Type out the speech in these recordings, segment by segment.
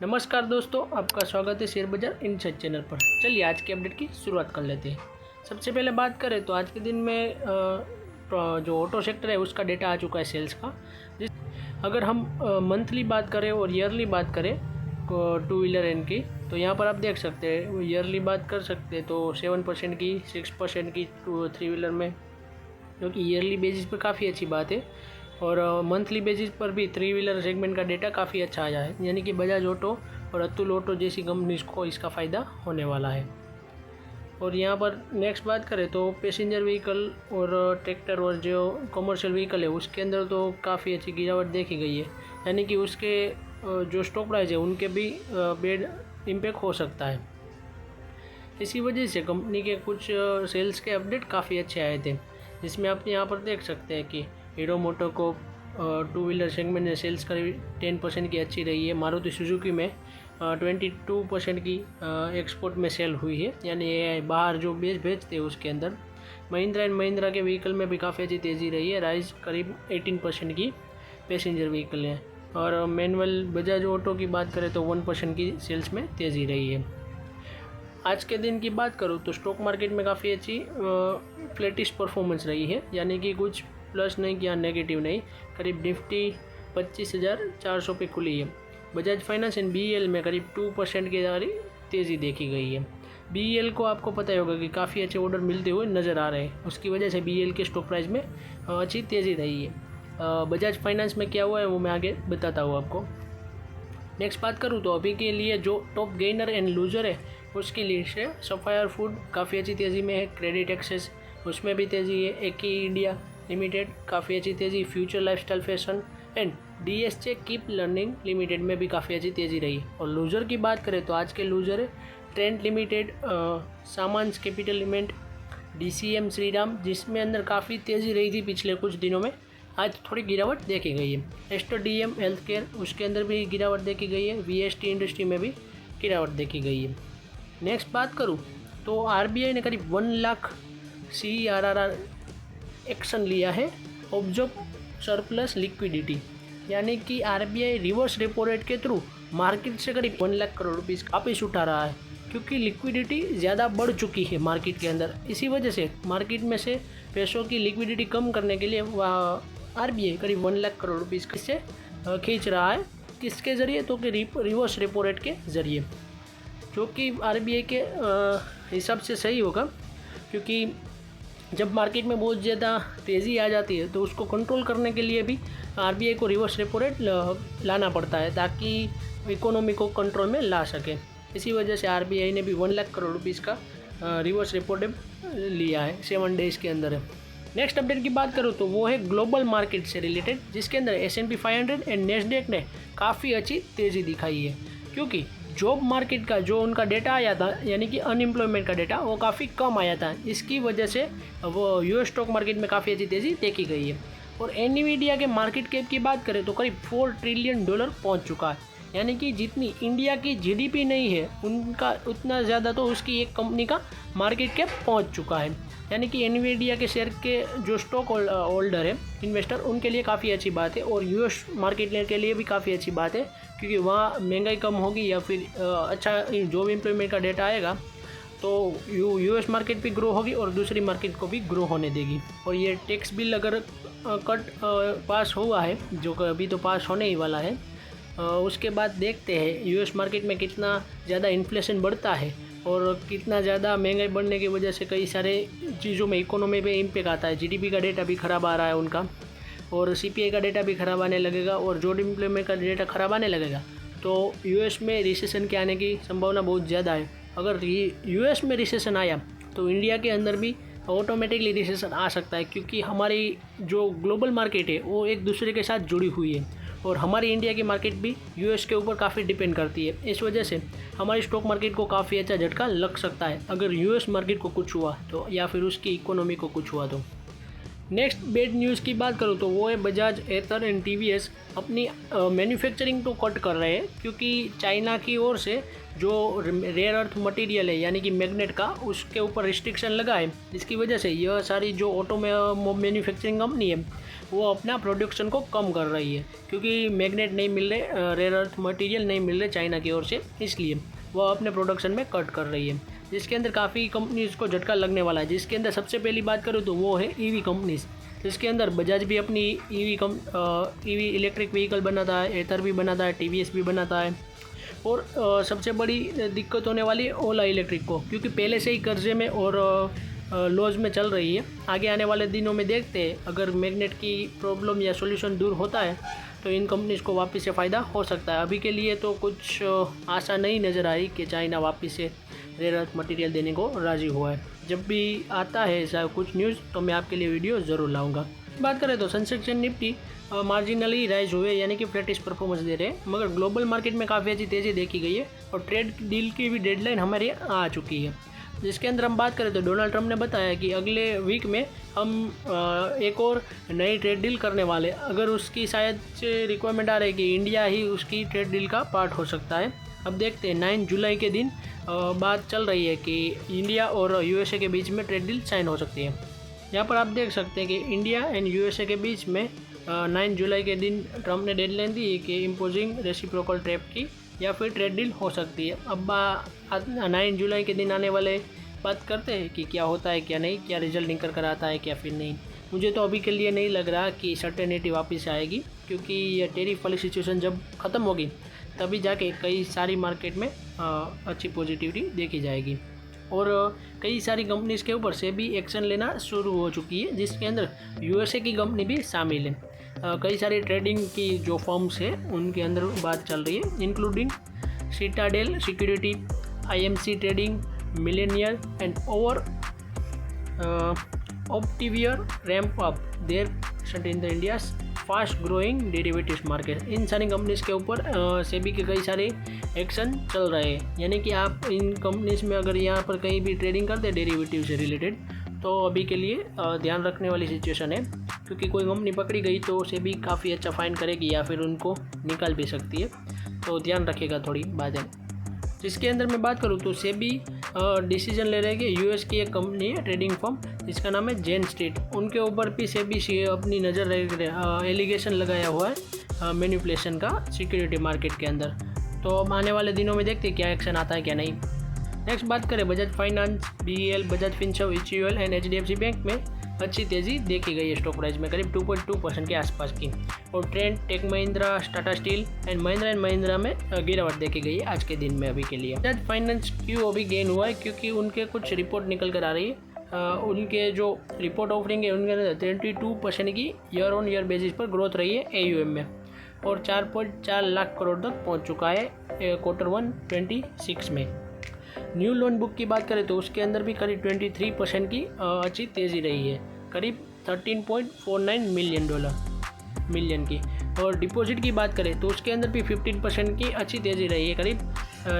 नमस्कार दोस्तों, आपका स्वागत है शेयर बाजार इनसाइड चैनल पर। चलिए आज के अपडेट की शुरुआत कर लेते हैं। सबसे पहले बात करें तो आज के दिन में जो ऑटो सेक्टर है उसका डेटा आ चुका है सेल्स का। अगर हम मंथली बात करें और ईयरली बात करें टू व्हीलर एन की, तो यहाँ पर आप देख सकते हैं ईयरली बात कर सकते हैं तो 7% की, 6% की थ्री व्हीलर में, जो कि ईयरली बेसिस पर काफ़ी अच्छी बात है। और मंथली बेसिस पर भी थ्री व्हीलर सेगमेंट का डेटा काफ़ी अच्छा आया है, यानी कि बजाज ऑटो और अतुल ऑटो जैसी कंपनीज को इसका फ़ायदा होने वाला है। और यहाँ पर नेक्स्ट बात करें तो पैसेंजर व्हीकल और ट्रैक्टर और जो कमर्शियल व्हीकल है उसके अंदर तो काफ़ी अच्छी गिरावट देखी गई है, यानी कि उसके जो स्टॉक प्राइस है उनके भी बैड इम्पैक्ट हो सकता है। इसी वजह से कंपनी के कुछ सेल्स के अपडेट काफ़ी अच्छे आए थे, जिसमें आप यहाँ पर देख सकते हैं कि हीरो मोटो को टू व्हीलर सेगमेंट में सेल्स करीब 10% की अच्छी रही है। मारुति सुजुकी में 22% की एक्सपोर्ट में सेल हुई है, यानी ये बाहर जो भेजते हैं उसके अंदर। महिंद्रा एंड महिंद्रा के व्हीकल में भी काफ़ी अच्छी तेज़ी रही है, राइज करीब 18% की पैसेंजर व्हीकल है। और मैनुअल बजाज ऑटो की बात करें तो 1% की सेल्स में तेज़ी रही है। आज के दिन की बात करूँ तो स्टॉक मार्केट में काफ़ी अच्छी फ्लैटिश परफॉर्मेंस रही है, यानी कि कुछ प्लस नहीं किया, नेगेटिव नहीं। करीब निफ्टी 25,400 पे खुली है। बजाज फाइनेंस एंड BEL में करीब 2% की तेज़ी देखी गई है। BEL को आपको पता ही होगा कि काफ़ी अच्छे ऑर्डर मिलते हुए नज़र आ रहे हैं, उसकी वजह से BEL के स्टॉक प्राइस में अच्छी तेज़ी रही है। बजाज फाइनेंस में क्या हुआ है वो मैं आगे बताता हूँ आपको। नेक्स्ट बात करूँ तो अभी के लिए जो टॉप गेनर एंड लूजर है उसकी लिस्ट है। सफायर फूड काफ़ी अच्छी तेज़ी में है, क्रेडिट एक्सेस उसमें भी तेज़ी है, एकी इंडिया लिमिटेड काफ़ी अच्छी तेज़ी, future lifestyle fashion and DSJ keep learning limited में भी काफ़ी अच्छी तेज़ी रही। और लूज़र की बात करें तो आज के लूज़र है Trent limited, Sammaan capital limited, DCM Shriram, जिसमें अंदर काफ़ी तेज़ी रही थी पिछले कुछ दिनों में, आज थोड़ी गिरावट देखी गई है। एस्टर DM हेल्थ केयर उसके अंदर भी गिरावट देखी गई है, VST इंडस्ट्री में भी गिरावट देखी गई है। नेक्स्ट बात करूँ तो RBI ने करीब 1 लाख CRR एक्शन लिया है, ऑब्जर्व सरप्लस लिक्विडिटी, यानी कि RBI रिवर्स रेपो रेट के थ्रू मार्केट से करीब 1 लाख करोड़ रुपीज़ वापिस उठा रहा है, क्योंकि लिक्विडिटी ज़्यादा बढ़ चुकी है मार्केट के अंदर। इसी वजह से मार्केट में से पैसों की लिक्विडिटी कम करने के लिए RBI करीब 1 लाख करोड़ रुपीज़ से खींच रहा है। किसके ज़रिए? तो कि रिवर्स रेपो रेट के ज़रिए, जो कि RBI के हिसाब से सही होगा, क्योंकि जब मार्केट में बहुत ज़्यादा तेज़ी आ जाती है तो उसको कंट्रोल करने के लिए भी RBI को रिवर्स रेपो रेट लाना पड़ता है, ताकि इकोनॉमी को कंट्रोल में ला सके। इसी वजह से RBI ने भी 1 लाख करोड़ रुपीज़ का रिवर्स रेपो रेट लिया है, 7 डेज़ के अंदर है। नेक्स्ट अपडेट की बात करूँ तो वो है ग्लोबल मार्केट से रिलेटेड, जिसके अंदर S&P 500 एंड नेस्डैक ने काफ़ी अच्छी तेज़ी दिखाई है, क्योंकि जॉब मार्केट का जो उनका डेटा आया था, यानी कि अनएम्प्लॉयमेंट का डेटा, वो काफ़ी कम आया था। इसकी वजह से वो US स्टॉक मार्केट में काफ़ी अच्छी तेज़ी देखी गई है। और एनवीडिया के मार्केट कैप की बात करें तो करीब $4 ट्रिलियन पहुंच चुका है, यानी कि जितनी इंडिया की GDP नहीं है उनका उतना ज़्यादा तो उसकी एक कंपनी का मार्केट कैप पहुँच चुका है। यानी कि एनवीडिया के शेयर के जो स्टॉक होल्डर है, इन्वेस्टर, उनके लिए काफ़ी अच्छी बात है, और US मार्केट के लिए भी काफ़ी अच्छी बात है, क्योंकि वहाँ महंगाई कम होगी या फिर अच्छा जॉब एम्प्लॉयमेंट का डेटा आएगा तो US मार्केट भी ग्रो होगी और दूसरी मार्केट को भी ग्रो होने देगी। और ये टैक्स बिल अगर पास हुआ है, जो अभी तो पास होने ही वाला है, उसके बाद देखते हैं US मार्केट में कितना ज़्यादा इन्फ्लेशन बढ़ता है और कितना ज़्यादा महंगाई बढ़ने की वजह से कई सारे चीज़ों में इकोनॉमी पे इम्पैक्ट आता है। GDP का डेटा भी ख़राब आ रहा है उनका, और CPI का डेटा भी ख़राब आने लगेगा, और जॉब एम्प्लॉयमेंट का डेटा ख़राब आने लगेगा तो US में रिसेशन के आने की संभावना बहुत ज़्यादा है। अगर US में रिसेशन आया तो इंडिया के अंदर भी ऑटोमेटिकली रिसेशन आ सकता है, क्योंकि हमारी जो ग्लोबल मार्केट है वो एक दूसरे के साथ जुड़ी हुई है, और हमारी इंडिया की मार्केट भी US के ऊपर काफ़ी डिपेंड करती है। इस वजह से हमारी स्टॉक मार्केट को काफ़ी अच्छा झटका लग सकता है अगर US मार्केट को कुछ हुआ तो, या फिर उसकी इकोनॉमी को कुछ हुआ तो। नेक्स्ट बेड न्यूज़ की बात करूँ तो वो है बजाज, एथर एंड टीवीएस अपनी मैन्युफैक्चरिंग तो कट कर रहे हैं, क्योंकि चाइना की ओर से जो रेयर अर्थ मटेरियल है यानी कि मैग्नेट का, उसके ऊपर रिस्ट्रिक्शन लगा है। इसकी वजह से यह सारी जो ऑटो मैन्युफैक्चरिंग कंपनी है वो अपना प्रोडक्शन को कम कर रही है, क्योंकि मैग्नेट नहीं मिल रहे, रेयर अर्थ मटेरियल नहीं मिल रहे चाइना की ओर से, इसलिए वह अपने प्रोडक्शन में कट कर रही है, जिसके अंदर काफ़ी कंपनीज़ को झटका लगने वाला है। जिसके अंदर सबसे पहली बात करूँ तो वो है ईवी कंपनीज़। जिसके अंदर बजाज भी अपनी ईवी इलेक्ट्रिक व्हीकल बनाता है, एथर भी बनाता है, टीवीएस भी बनाता है। और सबसे बड़ी दिक्कत होने वाली है ओला इलेक्ट्रिक को, क्योंकि पहले से ही कर्जे में और लॉस में चल रही है। आगे आने वाले दिनों में देखते हैं, अगर मैग्नेट की प्रॉब्लम या सॉल्यूशन दूर होता है तो इन कंपनीज़ को वापस से फ़ायदा हो सकता है। अभी के लिए तो कुछ आशा नहीं नज़र आ रही कि चाइना वापस से रेयर अर्थ मटेरियल देने को राज़ी हुआ है। जब भी आता है ऐसा कुछ न्यूज़ तो मैं आपके लिए वीडियो ज़रूर लाऊंगा। बात करें तो Sensex and Nifty marginally rise हुए, यानी कि फ्लैटिश परफॉर्मेंस दे रहे हैं, मगर ग्लोबल मार्केट में काफ़ी अच्छी तेज़ी देखी गई है और ट्रेड डील की भी डेडलाइन हमारे आ चुकी है। जिसके अंदर हम बात करें तो डोनाल्ड ट्रंप ने बताया कि अगले वीक में हम एक और नई ट्रेड डील करने वाले। अगर उसकी शायद से रिक्वायरमेंट आ रही है कि इंडिया ही उसकी ट्रेड डील का पार्ट हो सकता है। अब देखते हैं, 9 जुलाई के दिन बात चल रही है कि इंडिया और यूएसए के बीच में ट्रेड डील साइन हो सकती है। यहाँ पर आप देख सकते हैं कि इंडिया एंड यूएसए के बीच में 9 जुलाई के दिन ट्रंप ने डेडलाइन दी कि इम्पोजिंग रेसिप्रोकल टैरिफ की या फिर ट्रेड डील हो सकती है। अब 9 जुलाई के दिन आने वाले बात करते हैं कि क्या होता है क्या नहीं, क्या रिजल्ट निकल कर आता है क्या फिर नहीं। मुझे तो अभी के लिए नहीं लग रहा कि सर्टेनिटी वापस आएगी, क्योंकि ये टेरिफ वाली सिचुएशन जब ख़त्म होगी तभी जाके कई सारी मार्केट में अच्छी पॉजिटिविटी देखी जाएगी। और कई सारी कंपनीज़ के ऊपर से भी एक्शन लेना शुरू हो चुकी है, जिसके अंदर यूएसए की कंपनी भी शामिल है। कई सारी ट्रेडिंग की जो फर्म्स है उनके अंदर बात चल रही है, including Citadel security, IMC trading, Millennium and over Optiver ramp up their shut in the India's fast growing derivatives market. इन सारी कंपनीज़ के ऊपर सेबी के कई सारे एक्शन चल रहे हैं, यानी कि आप इन कंपनीज़ में अगर यहाँ पर कहीं भी ट्रेडिंग करते हैं डेरिवेटिव से रिलेटेड तो अभी के लिए ध्यान रखने वाली सिचुएशन है, क्योंकि कोई कंपनी पकड़ी गई तो सेबी काफ़ी अच्छा फाइन करेगी या फिर उनको निकाल भी सकती है, तो ध्यान रखिएगा थोड़ी बातें। जिसके अंदर मैं बात करूँ तो सेबी डिसीजन ले रहे हैं कि यूएस की एक कंपनी है ट्रेडिंग फर्म जिसका नाम है जेन स्ट्रीट, उनके ऊपर भी सेबी अपनी नज़र एलिगेशन लगाया हुआ है मैनिपुलेशन का सिक्योरिटी मार्केट के अंदर। तो अब आने वाले दिनों में देखते हैं क्या एक्शन आता है क्या नहीं। नेक्स्ट बात करें Bajaj finance, BEL, Bajaj Finserv, HUL and HDFC bank में अच्छी तेज़ी देखी गई है स्टॉक प्राइस में करीब 2.2% के आसपास की। और Trent, Tech Mahindra, Tata Steel and Mahindra में गिरावट देखी गई है आज के दिन में। अभी के लिए बजाज फाइनेंस क्यों अभी गेन हुआ है, क्योंकि उनके कुछ रिपोर्ट निकल कर आ रही है। उनके जो रिपोर्ट ऑफरिंग है उनके अंदर 22% की ईयर ऑन ईयर बेसिस पर ग्रोथ रही है AUM में, और 4.4 लाख करोड़ तक पहुँच चुका है Q1 26 में। न्यू लोन बुक की बात करें तो उसके अंदर भी करीब 23% की अच्छी तेज़ी रही है, करीब $13.49 मिलियन की। और डिपॉजिट की बात करें तो उसके अंदर भी 15% की अच्छी तेज़ी रही है, करीब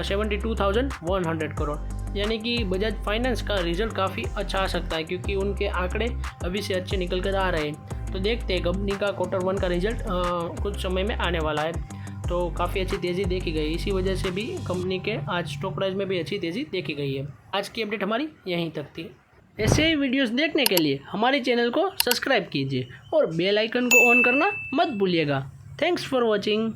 72,100 करोड़। यानी कि बजाज फाइनेंस का रिजल्ट काफ़ी अच्छा आ सकता है, क्योंकि उनके आंकड़े अभी से अच्छे निकल कर आ रहे हैं। तो देखते हैं कंपनी का Q1 का रिजल्ट कुछ समय में आने वाला है, तो काफ़ी अच्छी तेज़ी देखी गई। इसी वजह से भी कंपनी के आज स्टॉक प्राइस में भी अच्छी तेज़ी देखी गई है। आज की अपडेट हमारी यहीं तक थी। ऐसे ही वीडियोस देखने के लिए हमारे चैनल को सब्सक्राइब कीजिए और बेल आइकन को ऑन करना मत भूलिएगा। Thanks for watching.